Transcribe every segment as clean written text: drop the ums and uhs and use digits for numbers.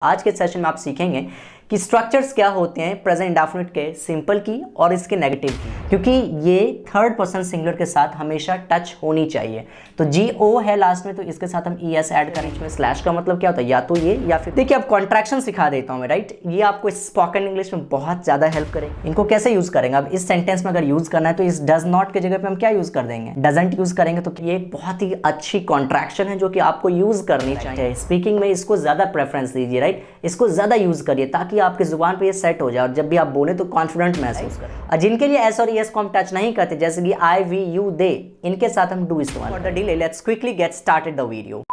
आज के सेशन में आप सीखेंगे कि स्ट्रक्चर्स क्या होते हैं प्रेजेंट इंडेफिनिट के सिंपल की और इसके नेगेटिव की, क्योंकि ये थर्ड पर्सन सिंगुलर के साथ हमेशा टच होनी चाहिए। तो GO है लास्ट में, तो इसके साथ हम ES ऐड करें। इसमें स्लैश का मतलब क्या होता है, या तो ये या फिर देखिए अब कॉन्ट्रैक्शन सिखा देता हूँ मैं, राइट। ये आपको स्पोकन इंग्लिश में बहुत ज़्यादा हेल्प करेंगे। इनको कैसे यूज़ करेंगे, अब इस सेंटेंस में अगर यूज़ करना है तो इस डज नॉट के जगह पे हम क्या यूज़ कर देंगे, डजंट यूज़ करेंगे। तो ये बहुत ही अच्छी कॉन्ट्रैक्शन है जो कि आपको यूज़ करनी चाहिए। स्पीकिंग में इसको ज़्यादा प्रेफरेंस दीजिए, राइट। इसको ज़्यादा यूज़ करिए ताकि आपकी जुबान पे ये सेट हो जाए और जब भी आप बोले तो कॉन्फिडेंट महसूस करें। और जिनके लिए एस और ES को हम टच नहीं करते, जैसे कि I, we, you, they, इनके साथ हम डू इस्तेमाल। For the delay let's quickly get started the video.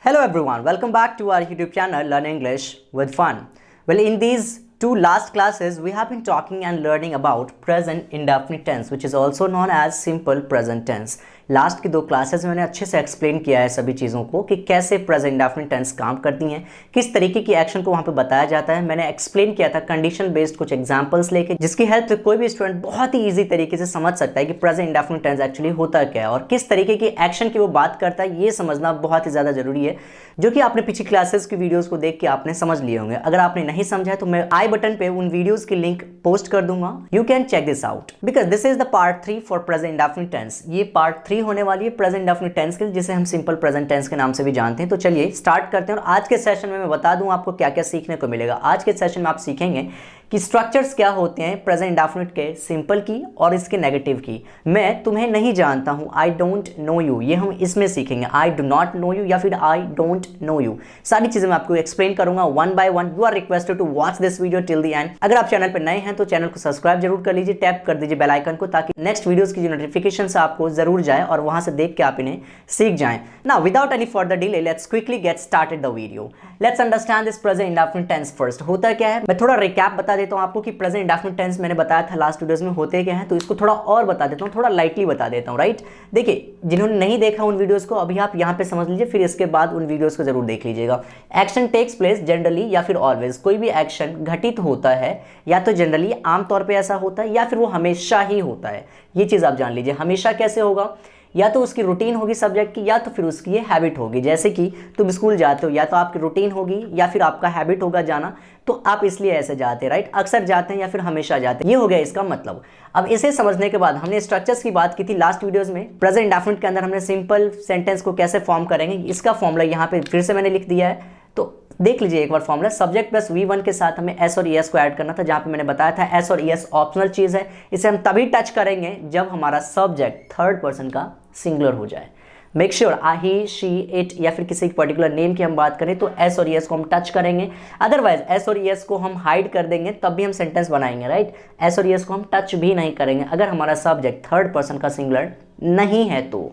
Hello everyone, welcome back to our YouTube channel Learn English with Fun. Well, in these two last classes we have been talking and learning about present indefinite tense, which is also known as simple present tense. Last की दो classes में मैंने अच्छे से explain किया है सभी चीज़ों को कि कैसे प्रेजेंट इंडेफिनिट टेंस काम करती हैं, किस तरीके की एक्शन को वहाँ पे बताया जाता है। मैंने एक्सप्लेन किया था कंडीशन बेस्ड कुछ एग्जांपल्स लेके, जिसकी हेल्प से कोई भी स्टूडेंट बहुत ही ईजी तरीके से समझ सकता है कि प्रेजेंट इंडेफिनिट टेंस एक्चुअली होता क्या है और किस तरीके की एक्शन की वो बात करता है। ये समझना बहुत ही ज़्यादा जरूरी है, जो कि आपने पिछली क्लासेस की वीडियोज़ को देख के आपने समझ लिए होंगे। अगर आपने नहीं समझा है तो मैं आई बटन पे उन वीडियोज़ की लिंक पोस्ट कर दूंगा, you can check this out, because this is the part 3 for present indefinite tense. ये पार्ट 3 होने वाली है प्रेजेंट इंडेफिनिट टेंस के, जिसे हम सिंपल प्रेजेंट टेंस के नाम से भी जानते हैं। तो चलिए स्टार्ट करते हैं और आज के सेशन में मैं बता दूं आपको क्या क्या सीखने को मिलेगा। आज के सेशन में आप सीखेंगे कि स्ट्रक्चर्स क्या होते हैं प्रेजेंट इंडेफिनिट के सिंपल की और इसके नेगेटिव की। मैं तुम्हें नहीं जानता हूं, आई डोंट नो यू, ये हम इसमें सीखेंगे। I do not know you या फिर आई डोंट नो यू, सारी चीजें मैं आपको एक्सप्लेन करूंगा one by one. You are requested to watch this video till the end. अगर आप चैनल पर नए हैं तो चैनल को सब्सक्राइब जरूर कर लीजिए, टैप कर दीजिए बेल आइकन को, ताकि नेक्स्ट वीडियोस की जो नोटिफिकेशन आपको जरूर जाए और वहां से देख के आप इन्हें सीख जाएं। Now without any further delay let's quickly get started the video. Let's understand this present indefinite tense first. होता क्या है, मैं थोड़ा रिकैप बता देता हूं आपको कि प्रेजेंट इंडेफिनिट टेंस मैंने बताया था लास्ट वीडियोस में होते क्या हैं, तो इसको थोड़ा और बता देता हूं, थोड़ा लाइटली बता देता हूं, राइट। देखिए जिन्होंने नहीं देखा उन वीडियोस को अभी आप यहां पे समझ लीजिए, फिर इसके बाद उन वीडियोस को जरूर देख लीजिएगा। एक्शन टेक्स प्लेस जनरली या फिर ऑलवेज, कोई भी एक्शन घटित होता है या तो जनरली आमतौर पर ऐसा होता है या फिर वो हमेशा ही होता है। ये चीज आप जान लीजिए। हमेशा कैसे होगा, या तो उसकी रूटीन होगी सब्जेक्ट की, या तो फिर उसकी ये हैबिट होगी। जैसे कि तुम स्कूल जाते हो, या तो आपकी रूटीन होगी या फिर आपका हैबिट होगा जाना, तो आप इसलिए ऐसे जाते हैं, राइट। अक्सर जाते हैं या फिर हमेशा जाते हैं, ये हो गया इसका मतलब। अब इसे समझने के बाद हमने स्ट्रक्चर्स की बात की थी लास्ट वीडियोस में। प्रेजेंट इंडेफिनिट के अंदर हमने सिंपल सेंटेंस को कैसे फॉर्म करेंगे, इसका फॉर्मूला यहाँ पे फिर से मैंने लिख दिया है, तो देख लीजिए एक बार फॉर्मूला। सब्जेक्ट प्लस V1 के साथ हमें S और ES को ऐड करना था, जहां पे मैंने बताया था S और ES ऑप्शनल चीज है। इसे हम तभी टच करेंगे जब हमारा सब्जेक्ट थर्ड पर्सन का सिंगुलर हो जाए। Make sure he, she, it या फिर किसी पर्टिकुलर नेम की हम बात करें तो S और ES को हम टच करेंगे। अदरवाइज S और ES को हम हाइड कर देंगे, तब भी हम सेंटेंस बनाएंगे, राइट। S और ES को हम टच भी नहीं करेंगे अगर हमारा सब्जेक्ट थर्ड पर्सन का सिंगुलर नहीं है तो।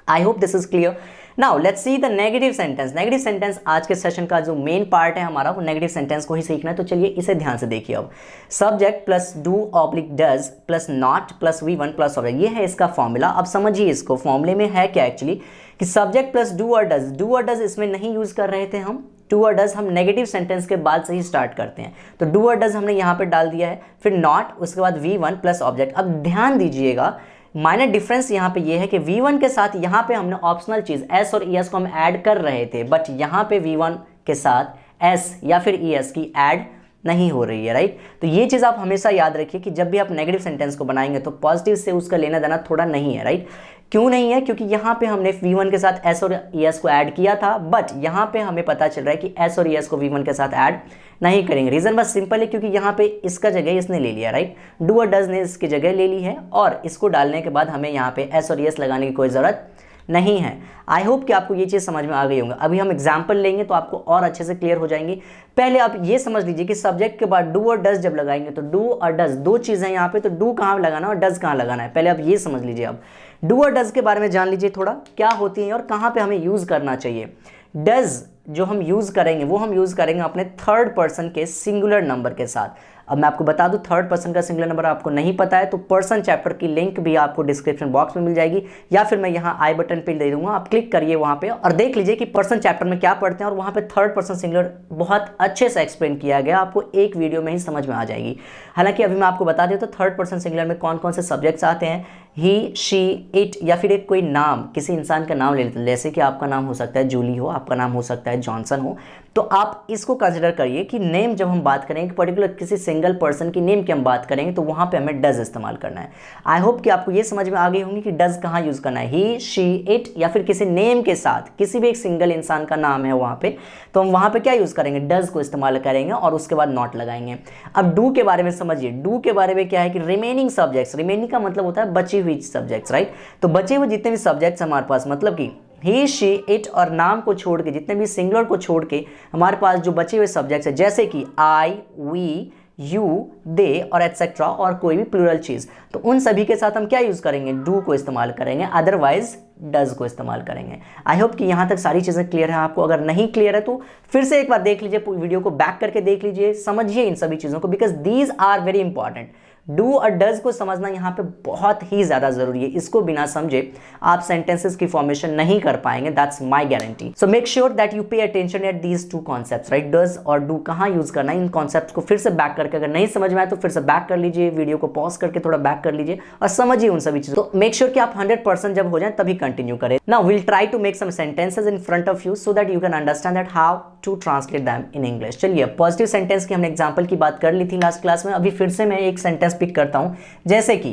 आई hope this is clear. Now let's see the negative sentence. Negative sentence आज के सेशन का जो मेन पार्ट है हमारा, वो नेगेटिव सेंटेंस को ही सीखना है। तो चलिए इसे ध्यान से देखिए। अब subject plus do oblique does plus not plus V1 plus object, ये है इसका फॉर्मूला। अब समझिए इसको, फॉर्मूले में है क्या एक्चुअली कि सब्जेक्ट प्लस डू और डज। डू और डज इसमें नहीं यूज कर रहे थे हम, डू और डज हम नेगेटिव सेंटेंस के बाद से ही स्टार्ट करते हैं। तो डू और डज हमने यहाँ पे डाल दिया है, फिर नॉट, उसके बाद V1 प्लस ऑब्जेक्ट। अब ध्यान दीजिएगा, माइनर डिफरेंस यहाँ पे ये है कि V1 के साथ यहाँ पे हमने ऑप्शनल चीज S और ES को हम ऐड कर रहे थे, बट यहाँ पे V1 के साथ S या फिर ES की ऐड नहीं हो रही है, राइट। तो ये चीज़ आप हमेशा याद रखिए कि जब भी आप नेगेटिव सेंटेंस को बनाएंगे तो पॉजिटिव से उसका लेना देना थोड़ा नहीं है, राइट। क्यों नहीं है, क्योंकि यहाँ पे हमने V1 के साथ S और ES को ऐड किया था, बट यहाँ पे हमें पता चल रहा है कि S और ES को V1 के साथ ऐड नहीं करेंगे। रीजन बस सिंपल है, क्योंकि यहाँ पे इसका जगह इसने ले लिया, राइट। डू और डज ने इसकी जगह ले ली है और इसको डालने के बाद हमें यहाँ पे S और ES लगाने की कोई ज़रूरत नहीं है। आई होप कि आपको ये चीज़ समझ में आ गई होंगी। अभी हम एग्जाम्पल लेंगे तो आपको और अच्छे से क्लियर हो जाएंगी। पहले आप ये समझ लीजिए कि सब्जेक्ट के बाद डू और डज जब लगाएंगे तो डू और डज दो चीज़ें यहाँ पे, तो डू कहाँ लगाना और डज कहाँ लगाना है, पहले आप ये समझ लीजिए। अब डू और डज के बारे में जान लीजिए थोड़ा, क्या होती है और कहाँ पे हमें यूज़ करना चाहिए। डज जो हम यूज़ करेंगे वो हम यूज़ करेंगे अपने थर्ड पर्सन के सिंगुलर नंबर के साथ। अब मैं आपको बता दूं, थर्ड पर्सन का सिंगुलर नंबर आपको नहीं पता है तो पर्सन चैप्टर की लिंक भी आपको डिस्क्रिप्शन बॉक्स में मिल जाएगी, या फिर मैं यहाँ आई बटन पे दे दूंगा, आप क्लिक करिए वहाँ पे और देख लीजिए कि पर्सन चैप्टर में क्या पढ़ते हैं। और वहाँ पे थर्ड पर्सन सिंगुलर बहुत अच्छे से एक्सप्लेन किया गया, आपको एक वीडियो में ही समझ में आ जाएगी। हालांकि अभी मैं आपको बता देता हूँ थर्ड पर्सन सिंगुलर में कौन कौन से सब्जेक्ट्स आते हैं। ही, शी, इट या फिर एक कोई नाम, किसी इंसान का नाम ले लेते हैं, जैसे कि आपका नाम हो सकता है जूली हो, आपका नाम हो सकता है जॉनसन हो, तो आप इसको कंसिडर करिए कि नेम जब हम बात करेंगे पर्टिकुलर किसी सिंगल पर्सन की नेम की हम बात करेंगे तो वहां पे हमें डज इस्तेमाल करना है। आई होप कि आपको ये समझ में आ गई होंगी कि डज कहाँ यूज करना है, ही शी इट या फिर किसी नेम के साथ किसी भी एक सिंगल इंसान का नाम है वहां पे, तो हम वहां पे क्या यूज करेंगे, डज को इस्तेमाल करेंगे और उसके बाद नॉट लगाएंगे। अब डू के बारे में समझिए, डू के बारे में क्या है कि रिमेनिंग सब्जेक्ट्स, रिमेनिंग का मतलब होता है बची हुई सब्जेक्ट्स, राइट। तो बचे हुए जितने भी सब्जेक्ट्स हमारे पास, मतलब कि ही शी इट और नाम को छोड़ के, जितने भी सिंगुलर को छोड़ के हमारे पास जो बचे हुए सब्जेक्ट्स है, जैसे कि आई, वी, यू, दे और एटसेट्रा और कोई भी प्लूरल चीज, तो उन सभी के साथ हम क्या यूज करेंगे, डू को इस्तेमाल करेंगे, अदरवाइज डज को इस्तेमाल करेंगे। आई होप कि यहां तक सारी चीजें क्लियर है आपको। अगर नहीं क्लियर है तो फिर से एक बार देख लीजिए, वीडियो को बैक करके देख लीजिए, समझिए इन सभी चीजों को, because these are very important. Do और डज को समझना यहाँ पे बहुत ही ज्यादा जरूरी है। इसको बिना समझे आप सेंटेंसेस की फॉर्मेशन नहीं कर पाएंगे, that's my guarantee. So make sure that you pay attention at these two concepts, right. Does और डू कहाँ यूज करना है, इन कॉन्सेप्ट्स को फिर से बैक करके, अगर नहीं समझ में आए तो फिर से बैक कर लीजिए, वीडियो को पॉज करके थोड़ा बैक कर लीजिए और समझिए उन सभी चीजों। तो मेक श्योर कि आप 100% जब हो जाए तभी कंटिन्यू करें। Now will try to make some sentences in front of you so that you can understand that how to translate them in English. चलिए, पॉजिटिव सेंटेंस की हमने एग्जांपल की बात कर ली थी लास्ट क्लास में, अभी फिर से मैं एक सेंटेंस पिक करता हूं, जैसे कि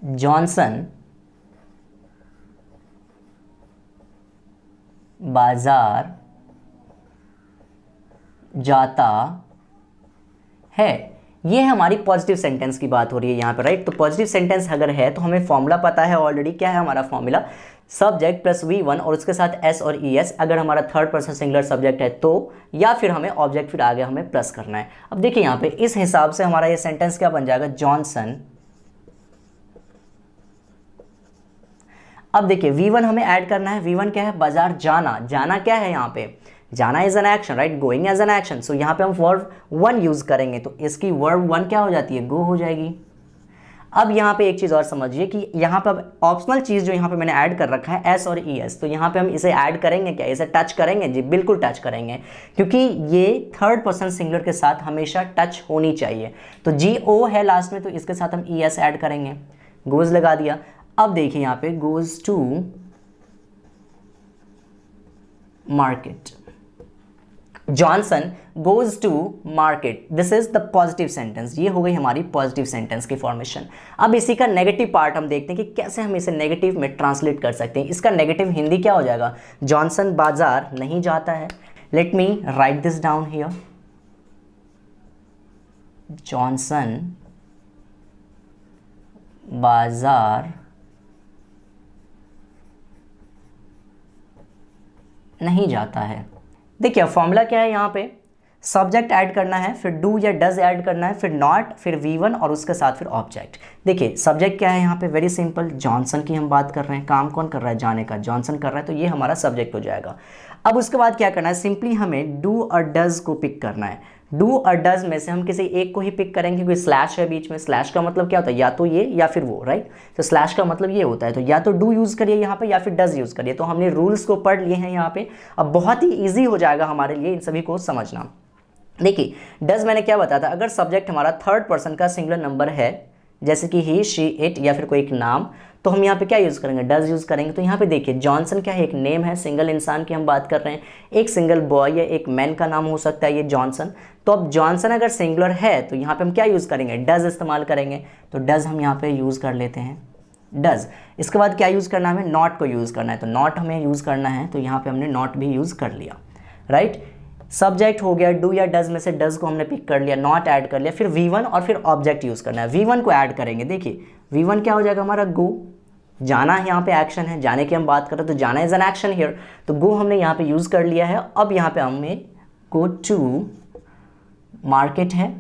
जॉनसन बाजार जाता है। ये हमारी पॉजिटिव सेंटेंस की बात हो रही है यहाँ पे, राइट। तो पॉजिटिव सेंटेंस अगर है तो हमें फॉर्मूला पता है ऑलरेडी। क्या है हमारा फॉर्मूला, सब्जेक्ट प्लस V1 और उसके साथ S और ES, अगर हमारा थर्ड पर्सन सिंगुलर सब्जेक्ट है तो, या फिर हमें ऑब्जेक्ट फिर आगे हमें प्लस करना है। अब देखिए यहाँ पे इस हिसाब से हमारा ये सेंटेंस क्या बन जाएगा, जॉनसन। अब देखिए V1 हमें ऐड करना है, V1 क्या है, बाजार जाना। जाना क्या है यहाँ पे, जाना is an action, right, going as an action. So यहाँ पे हम वर्ब 1 यूज करेंगे तो इसकी वर्ब 1 क्या हो जाती है, गो हो जाएगी। अब यहाँ पे एक चीज और समझिए कि यहाँ पे अब ऑप्शनल चीज जो यहाँ पे मैंने ऐड कर रखा है S और ES, तो यहाँ पे हम इसे ऐड करेंगे क्या, इसे टच करेंगे, जी बिल्कुल टच करेंगे, क्योंकि ये थर्ड पर्सन सिंगुलर के साथ हमेशा टच होनी चाहिए। तो GO है लास्ट में, तो इसके साथ हम ES ऐड करेंगे, गोज लगा दिया। अब देखिए यहाँ पे goes to market, Johnson goes to market, this is the positive sentence. ये हो गई हमारी पॉजिटिव सेंटेंस की फॉर्मेशन। अब इसी का नेगेटिव पार्ट हम देखते हैं कि कैसे हम इसे नेगेटिव में ट्रांसलेट कर सकते हैं। इसका नेगेटिव हिंदी क्या हो जाएगा, जॉनसन बाजार नहीं जाता है। Let me right this down here, Johnson बाजार नहीं जाता है। देखिए फॉर्मूला क्या है, यहाँ पे सब्जेक्ट ऐड करना है, फिर डू या डज ऐड करना है, फिर नॉट, फिर V1 और उसके साथ फिर ऑब्जेक्ट। देखिए सब्जेक्ट क्या है यहाँ पे, वेरी सिंपल, जॉनसन की हम बात कर रहे हैं, काम कौन कर रहा है, जाने का, जॉनसन कर रहा है, तो ये हमारा सब्जेक्ट हो जाएगा। अब उसके बाद क्या करना है, सिंपली हमें डू और डज को पिक करना है। डू और डज में से हम किसी एक को ही पिक करेंगे, क्योंकि स्लैश है बीच में। स्लैश का मतलब क्या होता है, या तो ये या फिर वो, राइट। तो स्लैश का मतलब ये होता है, तो या तो डू यूज करिए यहाँ पे या फिर डज यूज करिए। तो हमने रूल्स को पढ़ लिए हैं यहाँ पे, अब बहुत ही ईजी हो जाएगा हमारे लिए इन सभी को समझना। देखिए डज मैंने क्या बताया था, अगर सब्जेक्ट हमारा थर्ड पर्सन का सिंगुलर नंबर है, जैसे कि ही, शी, इट या फिर कोई एक नाम, तो हम यहाँ पे क्या यूज़ करेंगे, डज यूज़ करेंगे। तो यहाँ पे देखिए जॉनसन क्या है, एक नेम है, सिंगल इंसान की हम बात कर रहे हैं, एक सिंगल बॉय या एक मैन का नाम हो सकता है ये जॉनसन। तो अब जॉनसन अगर सिंगुलर है तो यहाँ पे हम क्या यूज़ करेंगे, डज इस्तेमाल करेंगे। तो डज हम यहाँ पे यूज़ कर लेते हैं, डज। इसके बाद क्या यूज़ करना है, हमें नॉट को यूज़ करना है, तो नॉट हमें यूज़ करना है, तो यहाँ पर हमने नॉट भी यूज़ कर लिया, राइट। सब्जेक्ट हो गया, डू या डज में से डज को हमने पिक कर लिया, नॉट ऐड कर लिया, फिर V1 और फिर ऑब्जेक्ट यूज़ करना है। V1 को ऐड करेंगे, देखिए V1 क्या हो जाएगा हमारा, गो। जाना यहाँ पे एक्शन है, जाने की हम बात कर रहे हैं, तो जाना इज एन एक्शन हियर, तो गो हमने यहाँ पे यूज़ कर लिया है। अब यहाँ पे हमें गो टू मार्केट है,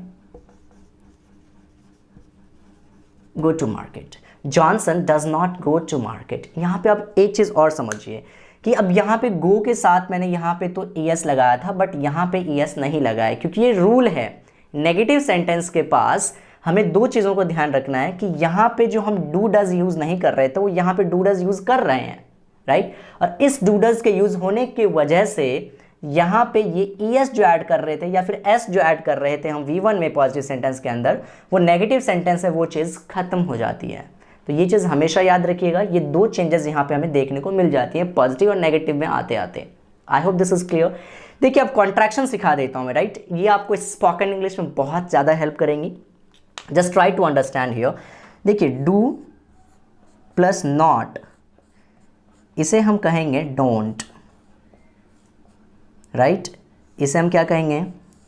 go to market. Johnson does not go to market. यहाँ पे आप एक चीज़ और समझिए कि अब यहाँ पे गो के साथ मैंने यहाँ पे तो ES लगाया था, बट यहाँ पे ES नहीं लगाया, क्योंकि ये रूल है नेगेटिव सेंटेंस के पास। हमें दो चीज़ों को ध्यान रखना है कि यहाँ पे जो हम डू डज यूज़ नहीं कर रहे थे, वो यहाँ पे डू डज यूज़ कर रहे हैं, राइट। और इस डू डज के यूज़ होने की वजह से यहाँ पे ये ES जो ऐड कर रहे थे या फिर S जो ऐड कर रहे थे हम V1 में पॉजिटिव सेंटेंस के अंदर, वो नेगेटिव सेंटेंस है, वो चीज़ खत्म हो जाती है। तो ये चीज़ हमेशा याद रखिएगा, ये दो चेंजेस यहाँ पे हमें देखने को मिल जाती हैं पॉजिटिव और नेगेटिव में आते आते। आई होप दिस इज क्लियर। देखिए अब कॉन्ट्रैक्शन सिखा देता हूँ मैं, राइट। ये आपको स्पोकन इंग्लिश में बहुत ज़्यादा हेल्प करेंगी। Just try to understand here. देखिए डू प्लस नॉट, इसे हम कहेंगे डोंट, राइट। इसे हम क्या कहेंगे,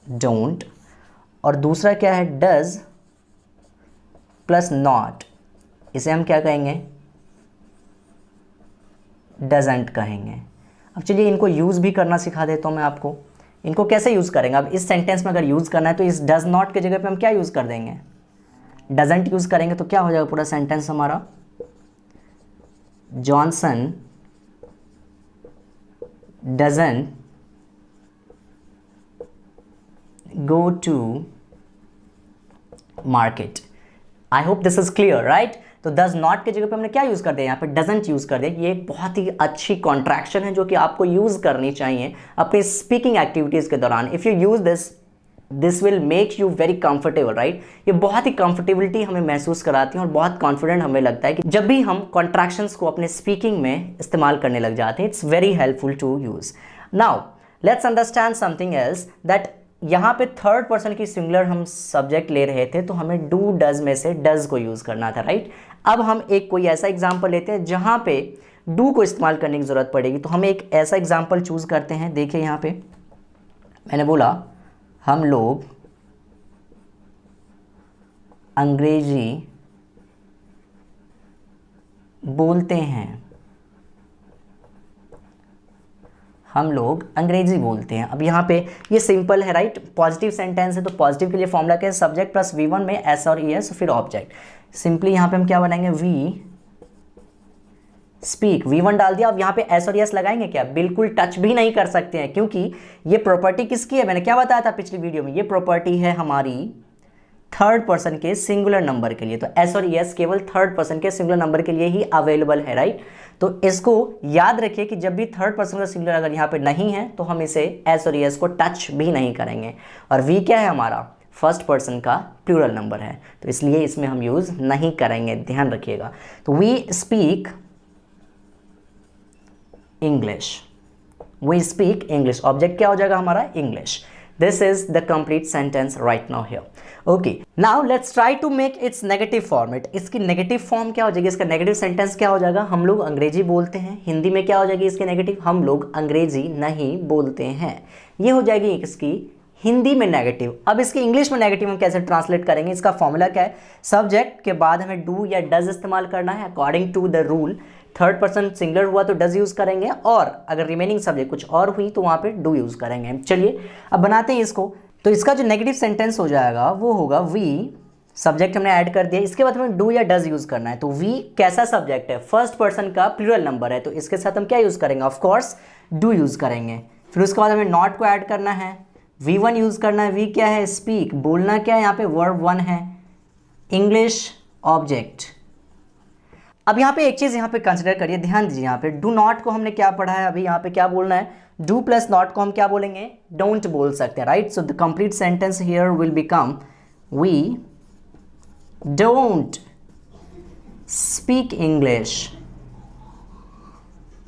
डोंट। और दूसरा क्या है, डज प्लस नॉट, इसे हम क्या कहेंगे, डजंट कहेंगे। अब चलिए इनको यूज़ भी करना सिखा देता हूँ मैं आपको। इनको कैसे यूज़ करेंगे, अब इस सेंटेंस में अगर यूज़ करना है तो इस डज नॉट के जगह पे हम क्या यूज़ कर देंगे, डजंट यूज़ करेंगे। तो क्या हो जाएगा पूरा सेंटेंस हमारा, Johnson doesn't go to market. I hope this is clear, right. तो डज नॉट के जगह पे हमने क्या यूज कर दिया, यहाँ पे डजंट यूज कर दिया। ये एक बहुत ही अच्छी कॉन्ट्रैक्शन है जो कि आपको यूज करनी चाहिए अपनी स्पीकिंग एक्टिविटीज के दौरान। If you use this will make you very comfortable, right. ये बहुत ही कंफर्टेबिलिटी हमें महसूस कराती है और बहुत कॉन्फिडेंट हमें लगता है कि जब भी हम कॉन्ट्रैक्शंस को अपने स्पीकिंग में इस्तेमाल करने लग जाते हैं। It's very helpful to use. Now let's understand something else, that यहाँ पे थर्ड पर्सन की सिंगुलर हम सब्जेक्ट ले रहे थे तो हमें डू डज में से डज को यूज़ करना था, राइट। अब हम एक कोई ऐसा एग्जाम्पल लेते हैं जहाँ पे डू को इस्तेमाल करने की ज़रूरत पड़ेगी। तो हम एक ऐसा एग्जाम्पल चूज़ करते हैं। देखिए यहाँ पे मैंने बोला हम लोग अंग्रेजी बोलते हैं, हम लोग अंग्रेजी बोलते हैं। अब यहाँ पे ये सिंपल है, राइट। पॉजिटिव सेंटेंस है तो पॉजिटिव के लिए फॉर्मूला क्या है, सब्जेक्ट प्लस V1 में एस और ES फिर ऑब्जेक्ट। सिंपली यहाँ पे हम क्या बनाएंगे, वी स्पीक, V1 डाल दिया। अब यहाँ पे एस और ES लगाएंगे क्या, बिल्कुल टच भी नहीं कर सकते हैं, क्योंकि ये प्रॉपर्टी किसकी है, मैंने क्या बताया था पिछली वीडियो में, ये प्रॉपर्टी है हमारी थर्ड पर्सन के सिंगुलर नंबर के लिए। तो एस और ES केवल थर्ड पर्सन के सिंगुलर नंबर के लिए ही अवेलेबल है, राइट। तो इसको याद रखिए कि जब भी थर्ड पर्सन का सिंगुलर अगर यहाँ पे नहीं है तो हम इसे एस और ES को टच भी नहीं करेंगे। और वी क्या है हमारा, फर्स्ट पर्सन का प्लूरल नंबर है, तो इसलिए इसमें हम यूज नहीं करेंगे, ध्यान रखिएगा। तो we speak English, we speak English, object क्या हो जाएगा हमारा, English. This is the complete sentence right now here. Okay, now let's try to make its negative format. इसकी नेगेटिव फॉर्म क्या हो जाएगी, इसका नेगेटिव सेंटेंस क्या हो जाएगा, हम लोग अंग्रेजी बोलते हैं। हिंदी में क्या हो जाएगी इसकी नेगेटिव, हम लोग अंग्रेजी नहीं बोलते हैं। ये हो जाएगी इसकी हिंदी में नेगेटिव। अब इसकी इंग्लिश में नेगेटिव हम कैसे ट्रांसलेट करेंगे, इसका फॉर्मूला क्या है, सब्जेक्ट के बाद हमें डू या डज इस्तेमाल करना है according to the rule. Third person singular हुआ तो डज यूज करेंगे, और अगर रिमेनिंग सब्जेक्ट कुछ और हुई तो वहां पे डू यूज करेंगे। चलिए अब बनाते हैं इसको। तो इसका जो नेगेटिव सेंटेंस हो जाएगा वो होगा वी, सब्जेक्ट हमने ऐड कर दिया, इसके बाद हमें डू या डज यूज करना है। तो वी कैसा सब्जेक्ट है, फर्स्ट पर्सन का प्लूरल नंबर है, तो इसके साथ हम क्या यूज करेंगे, ऑफ कोर्स डू यूज करेंगे। फिर उसके बाद हमें नॉट को ऐड करना है, V1 यूज करना है। वी क्या है, स्पीक, बोलना क्या है, यहाँ पे वर्ब 1 है, इंग्लिश ऑब्जेक्ट। अब यहाँ पे एक चीज़ यहाँ पे कंसिडर करिए, ध्यान दीजिए। यहाँ पे डू नॉट को हमने क्या पढ़ा है, अभी यहाँ पे क्या बोलना है, डू प्लस नॉट को हम क्या बोलेंगे, डोंट बोल सकते हैं, right. So the complete sentence here will become we don't speak English,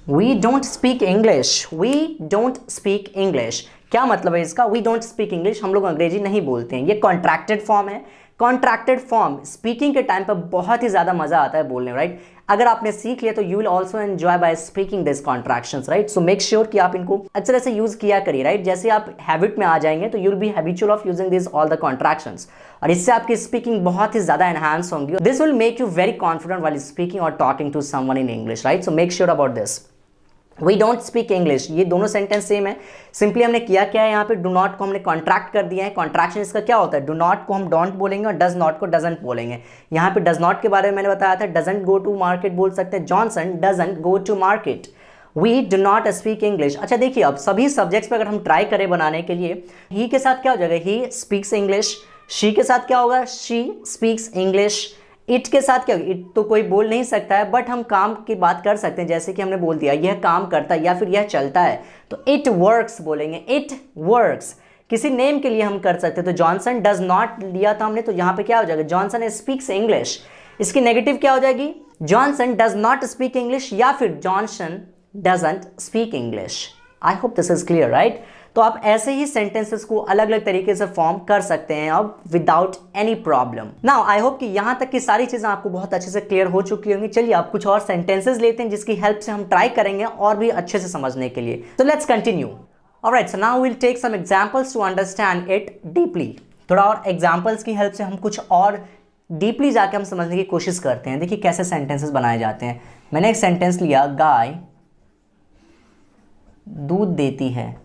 we don't speak English, we don't speak English. क्या मतलब है इसका, वी डोंट स्पीक इंग्लिश, हम लोग अंग्रेजी नहीं बोलते हैं। ये कॉन्ट्रैक्टेड फॉर्म है। कॉन्ट्रैक्टेड फॉर्म स्पीकिंग के टाइम पर बहुत ही ज़्यादा मज़ा आता है बोलने में, राइट। अगर आपने सीख लिया तो you will also enjoy by speaking this contractions, right. So make sure कि आप इनको अच्छे तरह से यूज़ किया करिए, राइट। जैसे आप हैबिट में आ जाएंगे तो you will be habitual of using this all the contractions, और इससे आपकी स्पीकिंग बहुत ही ज़्यादा एनहांस होंगी। This will make you very confident while speaking और talking to someone in English, right. So make sure about this. We don't speak English, ये दोनों सेंटेंस सेम है। सिंपली हमने किया क्या है, यहाँ पे डू नॉट को हमने कॉन्ट्रैक्ट कर दिया है। कॉन्ट्रैक्शन इसका क्या होता है, डू नॉट को हम डोंट बोलेंगे और डज नॉट को डजंट बोलेंगे। यहाँ पे डज नॉट के बारे में मैंने बताया था, डजंट गो टू मार्केट बोल सकते हैं, Johnson doesn't go to market, we do not speak English. अच्छा देखिए, अब सभी सब्जेक्ट्स पे अगर हम ट्राई करें बनाने के लिए, ही के साथ क्या हो जाएगा, ही स्पीक्स इंग्लिश। शी के साथ क्या होगा, शी स्पीक्स इंग्लिश। इट के साथ क्या, इट तो कोई बोल नहीं सकता है, बट हम काम की बात कर सकते हैं। जैसे कि हमने बोल दिया यह काम करता है या फिर यह चलता है, तो इट वर्क्स बोलेंगे, इट वर्क्स। किसी नेम के लिए हम कर सकते हैं, तो जॉनसन डज नॉट लिया था हमने, तो यहाँ पे क्या हो जाएगा, जॉनसन स्पीक्स इंग्लिश। इसकी नेगेटिव क्या हो जाएगी, Johnson does not speak English या फिर Johnson doesn't speak English. I hope this is clear, right. तो आप ऐसे ही सेंटेंसेस को अलग अलग तरीके से फॉर्म कर सकते हैं अब without any problem. Now I hope कि यहां तक की सारी चीजें आपको बहुत अच्छे से क्लियर हो चुकी होंगी। चलिए अब कुछ और सेंटेंसेस लेते हैं जिसकी हेल्प से हम ट्राई करेंगे और भी अच्छे से समझने के लिए। तो let's continue. Alright, so now will take some examples to understand it deeply. थोड़ा और एग्जांपल्स की हेल्प से हम कुछ और डीपली जाके हम समझने की कोशिश करते हैं। देखिए कैसे सेंटेंसेस बनाए जाते हैं। मैंने एक सेंटेंस लिया, गाय दूध देती है।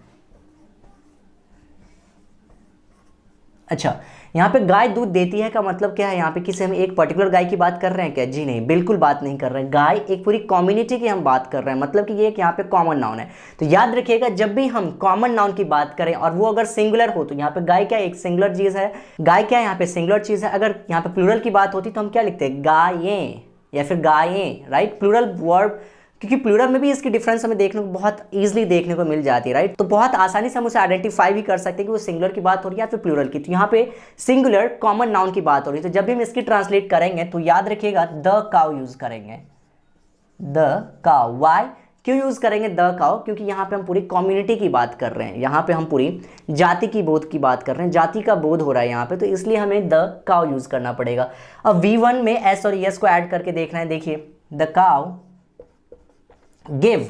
अच्छा, यहाँ पे गाय दूध देती है का मतलब क्या है? यहाँ पे किसी हम एक पर्टिकुलर गाय की बात कर रहे हैं क्या? जी नहीं, बिल्कुल बात नहीं कर रहे हैं। गाय एक पूरी कम्युनिटी की हम बात कर रहे हैं, मतलब कि ये एक यहाँ पे कॉमन नाउन है। तो याद रखिएगा, जब भी हम कॉमन नाउन की बात करें और वो अगर सिंगुलर हो तो यहाँ पे गाय क्या एक सिंगुलर चीज है, गाय क्या यहाँ पे सिंगुलर चीज है। अगर यहाँ पे प्लूरल की बात होती तो हम क्या लिखते हैं? गायें या फिर गायें, राइट। प्लूरल वर्ब, क्योंकि प्लूरल में भी इसकी डिफरेंस हमें देखने को बहुत इजीली देखने को मिल जाती है, राइट। तो बहुत आसानी से हम उसे आइडेंटिफाई भी कर सकते हैं कि वो सिंगुलर की बात हो रही है या फिर प्लूरल की। तो यहाँ पे सिंगुलर कॉमन नाउन की बात हो रही है। तो जब भी हम इसकी ट्रांसलेट करेंगे तो याद रखिएगा द काउ यूज करेंगे। द काउ, वाई क्यों यूज करेंगे द काउ? क्योंकि यहाँ पे हम पूरी कम्युनिटी की बात कर रहे हैं, यहाँ पे हम पूरी जाति की बोध की बात कर रहे हैं, जाति का बोध हो रहा है यहाँ पे, तो इसलिए हमें द काउ यूज करना पड़ेगा। अब V1 में एस और एस को ऐड करके देखना है। देखिए द काउ गिव,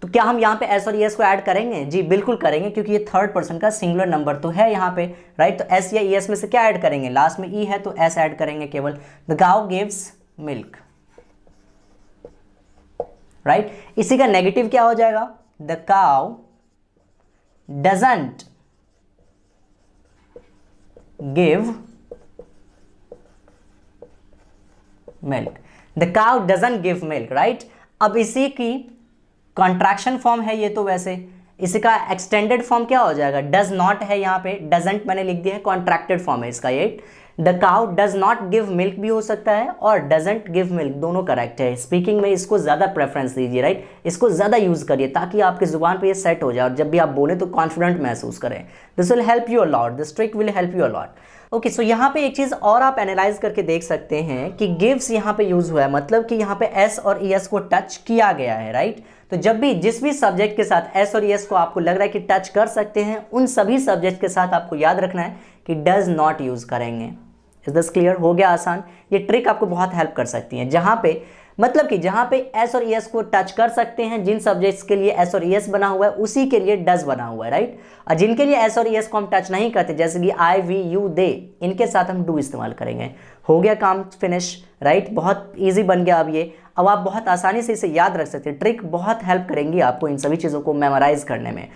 तो क्या हम यहाँ पे एस और एस को ऐड करेंगे? जी बिल्कुल करेंगे, क्योंकि ये थर्ड पर्सन का सिंगुलर नंबर तो है यहाँ पे, राइट। तो एस या एस में से क्या ऐड करेंगे? लास्ट में ई है तो एस ऐड करेंगे केवल। The cow gives milk, right. इसी का नेगेटिव क्या हो जाएगा? The cow doesn't give milk. The cow doesn't give milk, right. अब इसी की कॉन्ट्रैक्शन फॉर्म है ये, तो वैसे इसी का एक्सटेंडेड फॉर्म क्या हो जाएगा? डज नॉट है यहाँ पे, डजंट मैंने लिख दिया है, कॉन्ट्रैक्टेड फॉर्म है इसका ये। The cow does not give milk भी हो सकता है और डजंट गिव मिल्क, दोनों करेक्ट है। स्पीकिंग में इसको ज़्यादा प्रेफरेंस दीजिए, राइट। इसको ज़्यादा यूज़ करिए ताकि आपकी जुबान पे ये सेट हो जाए और जब भी आप बोले तो कॉन्फिडेंट महसूस करें। This will help you a lot, this trick will help you a lot. Okay, so यहाँ पे एक चीज़ और आप एनालाइज करके देख सकते हैं कि गिव्स यहाँ पे यूज़ हुआ है, मतलब कि यहाँ पे एस और एस को टच किया गया है, राइट। तो जब भी जिस भी सब्जेक्ट के साथ एस और एस को आपको लग रहा है कि टच कर सकते हैं, उन सभी सब्जेक्ट के साथ आपको याद रखना है कि डज नॉट यूज़ करेंगे। Is this clear? हो गया आसान। ये ट्रिक आपको बहुत हेल्प कर सकती है, जहाँ पे मतलब कि जहाँ पे एस और एस को टच कर सकते हैं, जिन सब्जेक्ट्स के लिए एस और एस बना हुआ है उसी के लिए डज बना हुआ है, राइट। और जिनके लिए एस और एस को हम टच नहीं करते, जैसे कि आई, वी, यू, दे, इनके साथ हम डू इस्तेमाल करेंगे। हो गया काम फिनिश, राइट। बहुत ईजी बन गया अब ये। अब आप बहुत आसानी से इसे याद रख सकते हैं। ट्रिक बहुत हेल्प करेंगी आपको इन सभी चीज़ों को मेमोराइज करने में,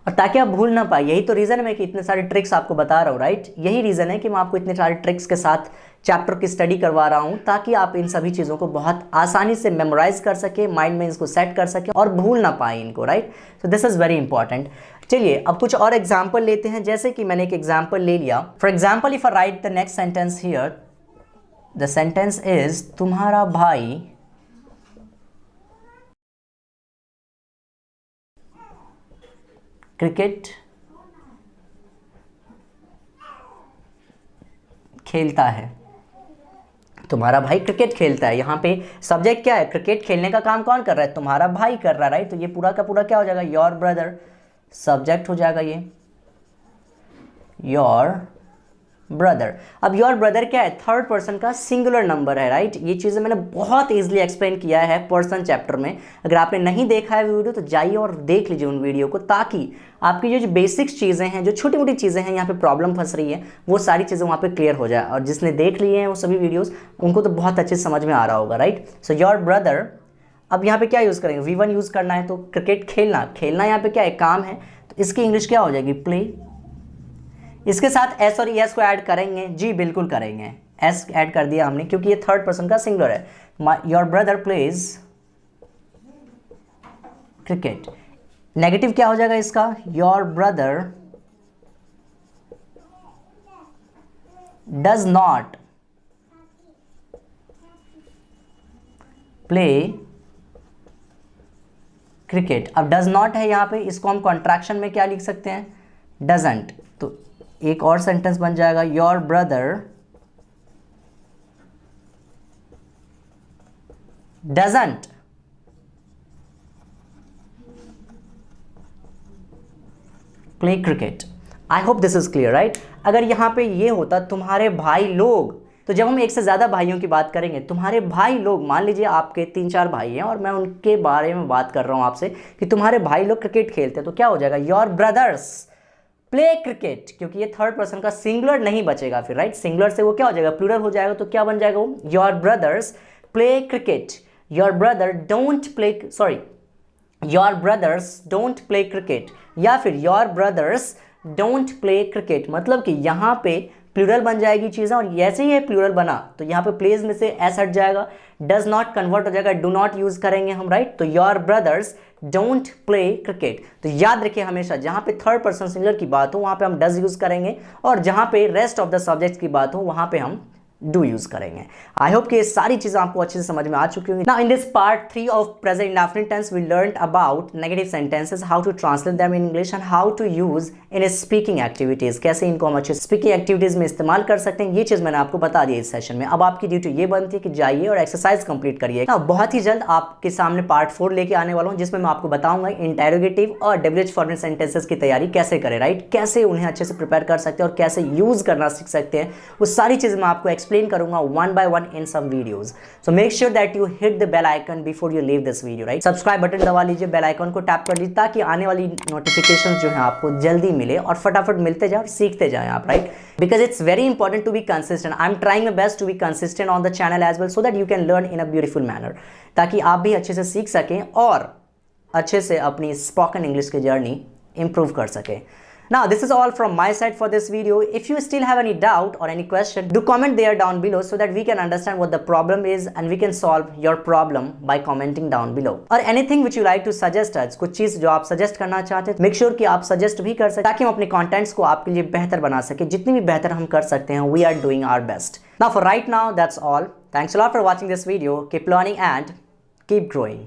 और ताकि आप भूल ना पाए। यही तो रीज़न है मैं कि इतने सारे ट्रिक्स आपको बता रहा हूँ, राइट। यही रीज़न है कि मैं आपको इतने सारे ट्रिक्स के साथ चैप्टर की स्टडी करवा रहा हूँ, ताकि आप इन सभी चीज़ों को बहुत आसानी से मेमोराइज कर सके, माइंड में इसको सेट कर सके और भूल ना पाए इनको, right. So this is very important. चलिए अब कुछ और एग्जाम्पल लेते हैं। जैसे कि मैंने एक एग्जाम्पल ले लिया। For example if I right the next sentence here, the sentence is तुम्हारा भाई क्रिकेट खेलता है। तुम्हारा भाई क्रिकेट खेलता है, यहाँ पे सब्जेक्ट क्या है? क्रिकेट खेलने का काम कौन कर रहा है? तुम्हारा भाई कर रहा है, राइट। तो ये पूरा का पूरा क्या हो जाएगा? योर ब्रदर, सब्जेक्ट हो जाएगा ये योर ब्रदर। अब योर ब्रदर क्या है? थर्ड पर्सन का सिंगुलर नंबर है, राइट। ये चीज़ें मैंने बहुत इजीली एक्सप्लेन किया है पर्सन चैप्टर में। अगर आपने नहीं देखा है वीडियो तो जाइए और देख लीजिए उन वीडियो को, ताकि आपकी जो बेसिक्स चीज़ें हैं, जो छोटी मोटी चीज़ें हैं यहाँ पे प्रॉब्लम फंस रही है, वो सारी चीज़ें वहाँ पे क्लियर हो जाए। और जिसने देख लिए हैं वो सभी वीडियोज़, उनको तो बहुत अच्छे से समझ में आ रहा होगा, राइट। सो योर ब्रदर, अब यहाँ पे क्या यूज़ करेंगे? V1 यूज़ करना है, तो क्रिकेट खेलना, खेलना यहाँ पे क्या है? काम है। तो इसकी इंग्लिश क्या हो जाएगी? प्ले। इसके साथ एस और एस को ऐड करेंगे? जी बिल्कुल करेंगे, एस ऐड कर दिया हमने, क्योंकि ये थर्ड पर्सन का सिंगुलर है। Your brother pledge cricket. Negative क्या हो जाएगा इसका? Your brother does not play cricket. अब डज नॉट है यहाँ पे, इसको हम कॉन्ट्रैक्शन में क्या लिख सकते हैं? डजंट। तो एक और सेंटेंस बन जाएगा, your brother doesn't play cricket. I hope this is clear right. अगर यहाँ पे ये होता तुम्हारे भाई लोग, तो जब हम एक से ज़्यादा भाइयों की बात करेंगे, तुम्हारे भाई लोग, मान लीजिए आपके 3-4 भाई हैं और मैं उनके बारे में बात कर रहा हूँ आपसे कि तुम्हारे भाई लोग क्रिकेट खेलते हैं, तो क्या हो जाएगा, योर ब्रदर्स प्ले क्रिकेट, क्योंकि ये थर्ड पर्सन का सिंगुलर नहीं बचेगा फिर राइट, सिंगुलर से वो क्या हो जाएगा, प्लूरल हो जाएगा, तो क्या बन जाएगा वो, your brothers play cricket, your brother don't play, sorry, your brothers don't play cricket, या फिर your brothers don't play cricket, मतलब कि यहाँ पे प्लूरल बन जाएगी चीज़ें, और जैसे ही ये प्लूरल बना तो यहाँ पे प्लेज में से एस हट जाएगा, डज नॉट कन्वर्ट हो जाएगा, डू नॉट यूज करेंगे हम राइट। तो your brothers don't play cricket, तो याद रखिए हमेशा जहाँ पे थर्ड पर्सन सिंगुलर की बात हो वहाँ पे हम डज यूज करेंगे, और जहाँ पे रेस्ट ऑफ द सब्जेक्ट्स की बात हो वहाँ पे हम डू यूज करेंगे। आई होप कि ये सारी चीजें आपको अच्छे से समझ में आ चुकी होंगी। Now in this part 3 of present indefinite tense we learned about negative sentences, how to translate them in English and how to use in speaking activities, कैसे इनको हम अच्छे स्पीकिंग एक्टिविटीज में इस्तेमाल कर सकते हैं, ये चीज मैंने आपको बता दी इस सेशन में। अब आपकी ड्यूटी ये बनती है कि जाइए और एक्सरसाइज कंप्लीट करिए। बहुत ही जल्द आपके सामने पार्ट 4 लेके आने वाला हूँ, जिसमें मैं आपको बताऊंगा इंटेरोगेटिव और डब्ल्यूएच फॉर्मेट सेंटेंसेस की तैयारी कैसे करें राइट, कैसे उन्हें अच्छे से प्रिपेयर कर सकते हैं और कैसे यूज करना सीख सकते हैं, वो सारी चीजें मैं आपको एक्सप्लेन करूंगा one by one in some videos. So make sure that you hit the bell icon before you leave this video, right? Subscribe button दबा लीजिए, बेल आइकन को टैप कर लीजिए, ताकि आने वाली नोटिफिकेशंस जो है आपको जल्दी मिले और फटाफट मिलते जाए और सीखते जाएं आप, right? Because it's very important to be consistent. I'm trying my best to be consistent on the channel as well, so that you can learn in a beautiful manner. ताकि आप भी अच्छे से सीख सकें और अच्छे से अपनी स्पोकन इंग्लिश की जर्नी इंप्रूव कर सकें। Now this is all from my side for this video. If you still have any doubt or any question, do comment there down below so that we can understand what the problem is and we can solve your problem by commenting down below. Or anything which you like to suggest us, कुछ चीज जो आप suggest करना चाहते हैं, make sure कि आप suggest भी कर सकें, ताकि हम अपने contents को आपके लिए बेहतर बना सकें। जितनी भी बेहतर हम कर सकते हैं, we are doing our best. Now for right now, that's all. Thanks a lot for watching this video. Keep learning and keep growing.